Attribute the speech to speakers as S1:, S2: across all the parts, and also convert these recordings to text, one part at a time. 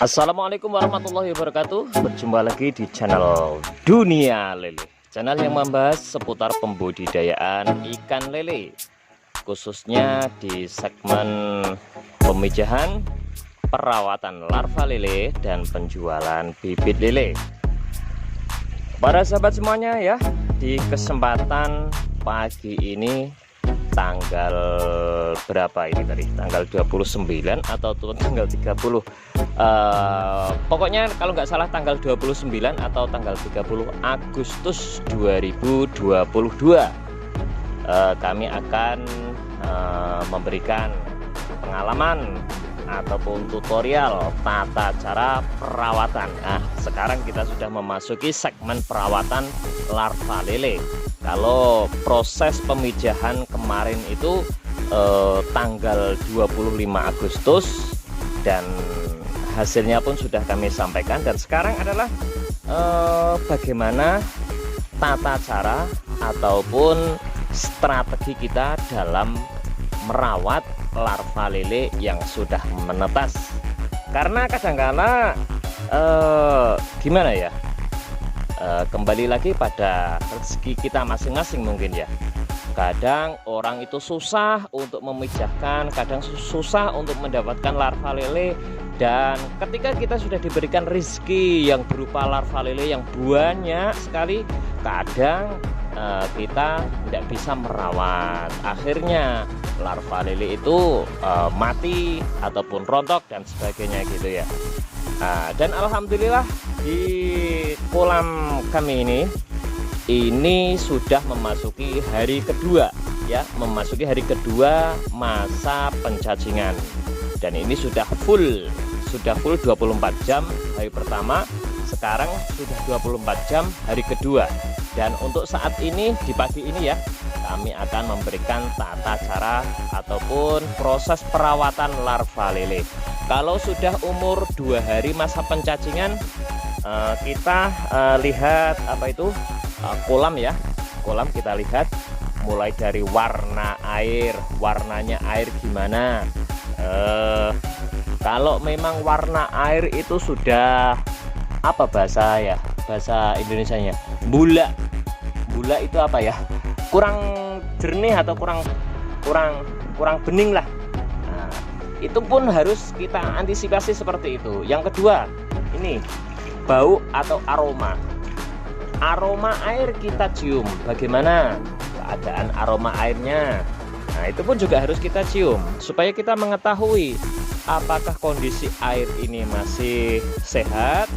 S1: Assalamualaikum warahmatullahi wabarakatuh. Berjumpa lagi di channel Dunia Lele, channel yang membahas seputar pembudidayaan ikan lele, khususnya di segmen pemijahan, perawatan larva lele, dan penjualan bibit lele. Para sahabat semuanya ya, di kesempatan pagi ini tanggal berapa ini tadi, tanggal 29 atau tanggal 30, pokoknya kalau nggak salah tanggal 29 atau tanggal 30 Agustus 2022, kami akan memberikan pengalaman ataupun tutorial tata cara perawatan. Nah, sekarang kita sudah memasuki segmen perawatan larva lele. Kalau proses pemijahan kemarin itu tanggal 25 Agustus dan hasilnya pun sudah kami sampaikan, dan sekarang adalah bagaimana tata cara ataupun strategi kita dalam merawat larva lele yang sudah menetas. Karena kadang-kala gimana ya, kembali lagi pada rezeki kita masing-masing mungkin ya. Kadang orang itu susah untuk memijahkan, kadang susah untuk mendapatkan larva lele, dan ketika kita sudah diberikan rezeki yang berupa larva lele yang banyak sekali, kadang kita tidak bisa merawat, akhirnya larva lele itu mati ataupun rontok dan sebagainya gitu ya. Dan alhamdulillah di kolam kami ini sudah memasuki hari kedua ya, memasuki hari kedua masa pencacingan, dan ini sudah full 24 jam hari pertama, sekarang sudah 24 jam hari kedua. Dan untuk saat ini di pagi ini ya, kami akan memberikan tata cara ataupun proses perawatan larva lele. Kalau sudah umur 2 hari masa pencacingan, kita lihat apa itu kolam ya, kolam kita lihat mulai dari warna air, warnanya air gimana. Kalau memang warna air itu sudah apa bahasa Indonesianya, bula itu apa ya, kurang jernih atau kurang bening lah. Nah, itu pun harus kita antisipasi seperti itu. Yang kedua, ini bau atau aroma air kita cium, bagaimana keadaan aroma airnya. Nah, itu pun juga harus kita cium supaya kita mengetahui apakah kondisi air ini masih sehat,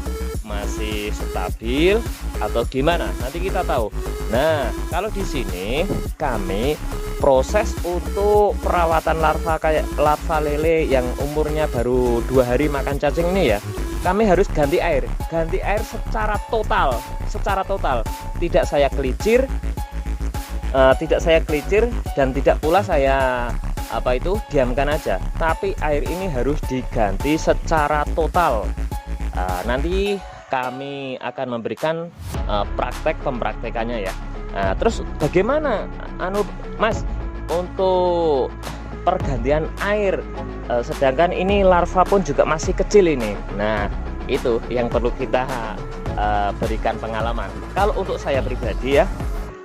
S1: masih stabil atau gimana, nanti kita tahu. Nah, kalau di sini kami proses untuk perawatan larva lele yang umurnya baru 2 hari makan cacing ini ya, kami harus ganti air secara total, tidak saya kelicir, dan tidak pula saya diamkan aja, tapi air ini harus diganti secara total. Nanti kami akan memberikan praktek pempraktekannya ya. Terus bagaimana Mas untuk pergantian air, sedangkan ini larva pun juga masih kecil ini. Nah, itu yang perlu kita berikan pengalaman. Kalau untuk saya pribadi ya,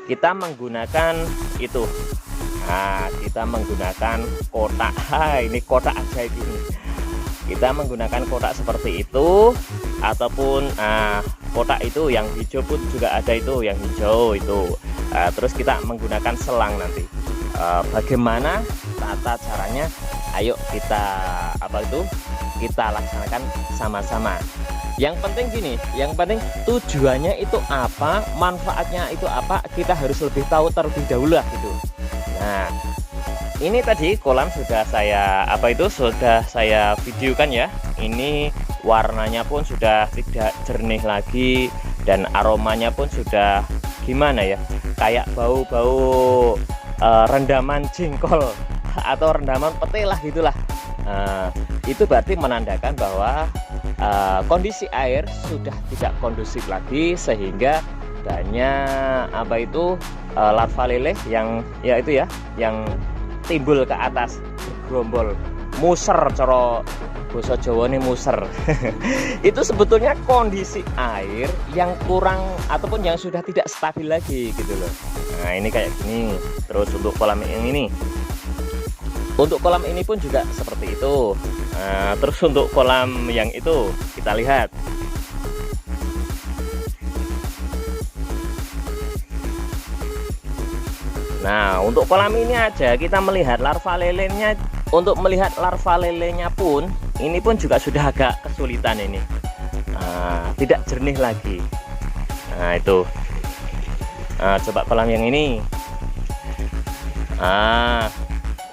S1: kita menggunakan itu. Nah, kita menggunakan kotak. Ini kotak ajaib ini. Kita menggunakan kotak seperti itu, ataupun kotak itu yang hijau pun juga ada, itu yang hijau itu. Terus kita menggunakan selang nanti. Bagaimana tata caranya? Ayo kita kita laksanakan sama-sama. Yang penting gini, yang penting tujuannya itu apa, manfaatnya itu apa, kita harus lebih tahu terlebih dahulu lah gitu. Nah, ini tadi kolam sudah saya sudah saya videokan ya. Ini warnanya pun sudah tidak jernih lagi, dan aromanya pun sudah gimana ya, kayak bau-bau rendaman jengkol atau rendaman pete lah gitulah. Itu berarti menandakan bahwa kondisi air sudah tidak kondusif lagi, sehingga banyak larva lele yang timbul ke atas, bergerombol, muser, coro basa Jawane muser. Itu sebetulnya kondisi air yang kurang ataupun yang sudah tidak stabil lagi gitu loh. Nah ini kayak gini. Terus untuk kolam yang ini, untuk kolam ini pun juga seperti itu. Nah, terus untuk kolam yang itu kita lihat. Nah untuk kolam ini aja kita melihat larva lelenya. Untuk melihat larva lelenya pun ini pun juga sudah agak kesulitan ini. Nah, tidak jernih lagi. Nah itu. Nah, coba kolam yang ini.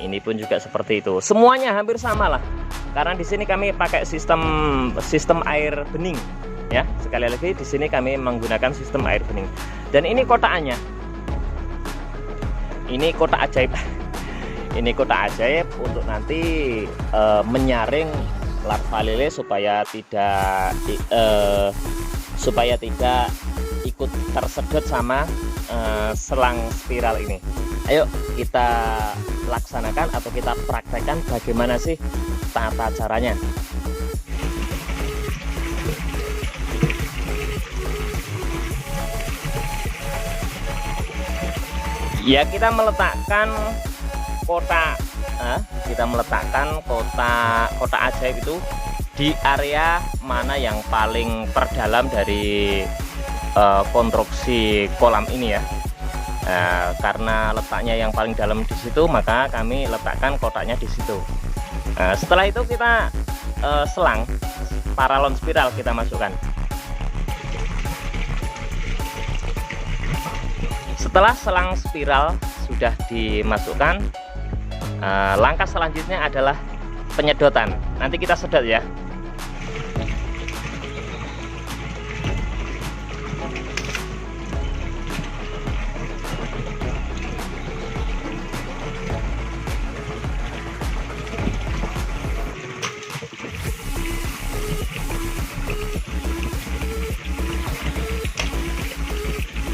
S1: Ini pun juga seperti itu. Semuanya hampir sama lah. Karena di sini kami pakai sistem air bening, ya. Sekali lagi di sini kami menggunakan sistem air bening. Dan ini kotakannya. Ini kotak ajaib. Ini kotak ajaib untuk nanti menyaring larva lele supaya tidak ikut tersedot sama selang spiral ini. Ayo kita laksanakan atau kita praktekkan bagaimana sih tata caranya. Ya kita meletakkan kotak kotak ajaib itu di area mana yang paling terdalam dari konstruksi kolam ini ya. Karena letaknya yang paling dalam di situ, maka kami letakkan kotaknya di situ. Setelah itu kita selang paralon spiral kita masukkan. Setelah selang spiral sudah dimasukkan, langkah selanjutnya adalah penyedotan. Nanti kita sedot ya.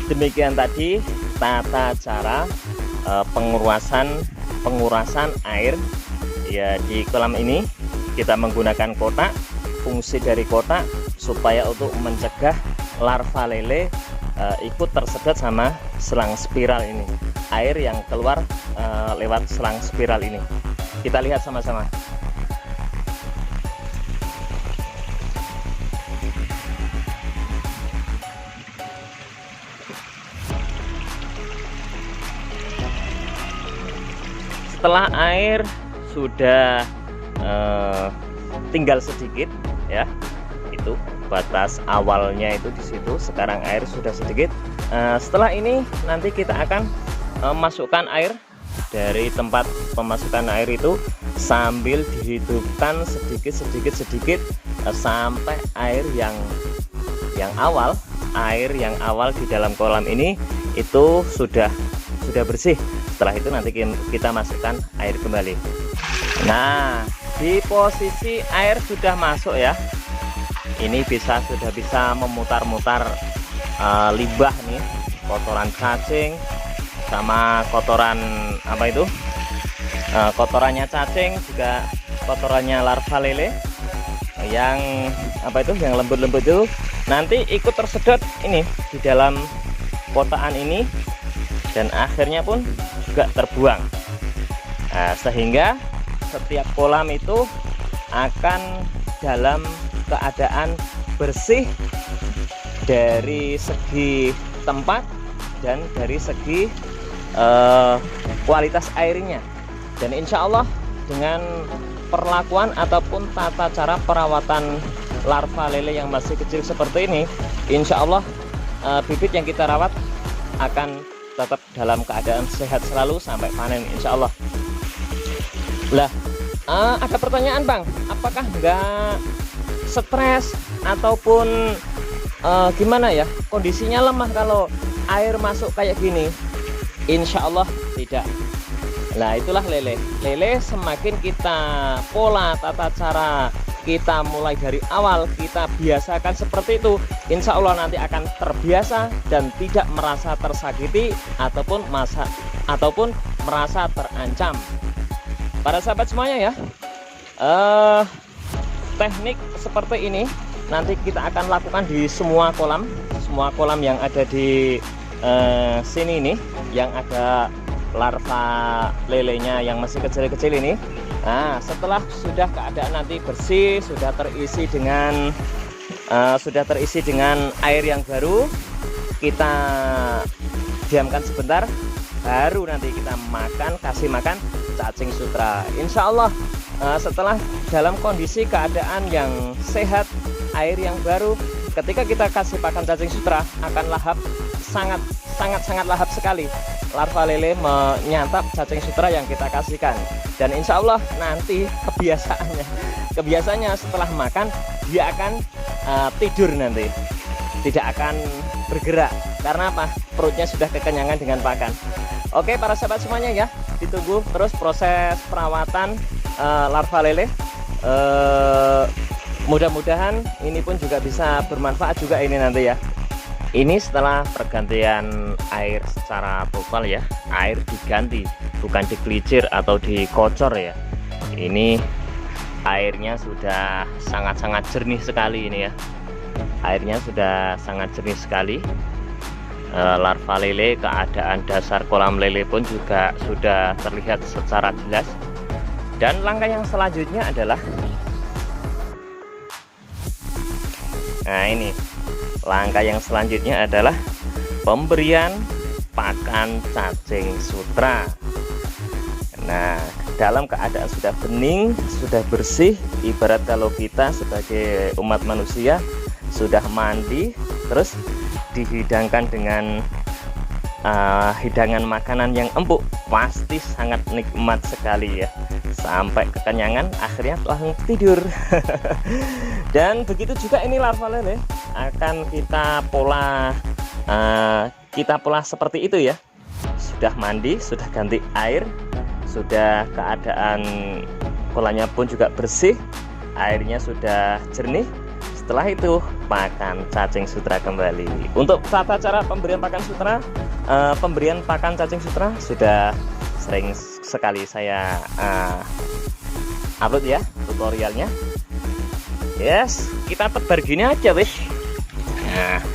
S1: Demikian tadi tata cara pengurasan air ya di kolam ini. Kita menggunakan kotak. Fungsi dari kotak supaya untuk mencegah larva lele ikut tersedot sama selang spiral ini, air yang keluar lewat selang spiral ini. Kita lihat sama-sama. Setelah air sudah tinggal sedikit ya, itu batas awalnya itu di situ. Sekarang air sudah sedikit. Setelah ini nanti kita akan masukkan air dari tempat pemasukan air itu sambil dihidupkan sedikit sampai air yang awal di dalam kolam ini itu sudah bersih. Setelah itu nanti kita masukkan air kembali. Nah, di posisi air sudah masuk ya. Ini sudah bisa memutar-mutar limbah nih, kotoran cacing sama kotoran apa itu? Kotorannya cacing, juga kotorannya larva lele yang apa itu? Yang lembut-lembut itu nanti ikut tersedot ini di dalam kotaan ini dan akhirnya pun juga terbuang. Sehingga setiap kolam itu akan dalam keadaan bersih dari segi tempat dan dari segi kualitas airnya. Dan insya Allah dengan perlakuan ataupun tata cara perawatan larva lele yang masih kecil seperti ini, insya Allah bibit yang kita rawat akan tetap dalam keadaan sehat selalu sampai panen insya Allah. Lah, ada pertanyaan Bang, apakah enggak stres ataupun gimana ya, kondisinya lemah kalau air masuk kayak gini? Insya Allah tidak. Nah itulah lele. Lele semakin kita pola tata cara kita mulai dari awal kita biasakan seperti itu, insya Allah nanti akan terbiasa dan tidak merasa tersakiti ataupun merasa terancam. Para sahabat semuanya ya, Teknik seperti ini nanti kita akan lakukan di semua kolam yang ada di sini nih, yang ada larva lelenya yang masih kecil-kecil ini. Nah, setelah sudah keadaan nanti bersih, sudah terisi dengan air yang baru, kita diamkan sebentar, baru nanti kita kasih makan cacing sutra. Insya Allah setelah dalam kondisi keadaan yang sehat, air yang baru, ketika kita kasih pakan cacing sutra akan lahap, sangat lahap sekali. Larva lele menyantap cacing sutra yang kita kasihkan, dan insya Allah nanti kebiasaannya setelah makan dia akan tidur, nanti tidak akan bergerak. Karena apa? Perutnya sudah kekenyangan dengan pakan. Oke para sahabat semuanya ya, ditunggu terus proses perawatan larva lele. Mudah-mudahan ini pun juga bisa bermanfaat juga ini nanti ya. Ini setelah pergantian air secara total ya, air diganti, bukan dikelicir atau dikocor ya. Ini airnya sudah sangat-sangat jernih sekali ini ya. Airnya sudah sangat jernih sekali. Larva lele, keadaan dasar kolam lele pun juga sudah terlihat secara jelas. Dan langkah yang selanjutnya adalah, nah ini langkah yang selanjutnya adalah pemberian pakan cacing sutra. Nah, dalam keadaan sudah bening, sudah bersih, ibarat kalau kita sebagai umat manusia sudah mandi, terus dihidangkan dengan hidangan makanan yang empuk, pasti sangat nikmat sekali ya. Sampai kekenyangan, akhirnya langsung tidur. Dan begitu juga ini larva lele akan kita pola seperti itu ya. Sudah mandi, sudah ganti air, sudah keadaan kolamnya pun juga bersih, airnya sudah jernih. Setelah itu makan cacing sutra kembali. Untuk tata cara pemberian pakan cacing sutra sudah sering sekali saya upload ya tutorialnya. Yes, kita tebar gini aja wis. Nah,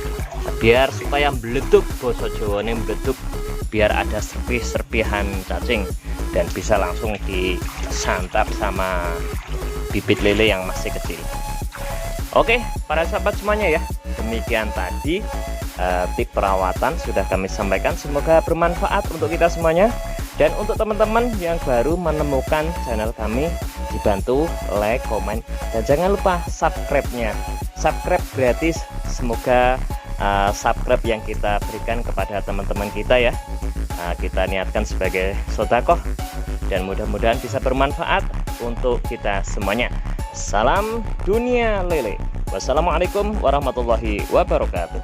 S1: biar supaya meleduk, basa Jawane meleduk, biar ada serpihan cacing dan bisa langsung disantap sama bibit lele yang masih kecil. Oke, para sahabat semuanya ya, demikian tadi tip perawatan sudah kami sampaikan. Semoga bermanfaat untuk kita semuanya. Dan untuk teman-teman yang baru menemukan channel kami, dibantu like, komen, dan jangan lupa subscribe-nya. Subscribe gratis. Semoga subscribe yang kita berikan kepada teman-teman kita ya, kita niatkan sebagai sedekah, dan mudah-mudahan bisa bermanfaat untuk kita semuanya. Salam dunia lele. Wassalamualaikum warahmatullahi wabarakatuh.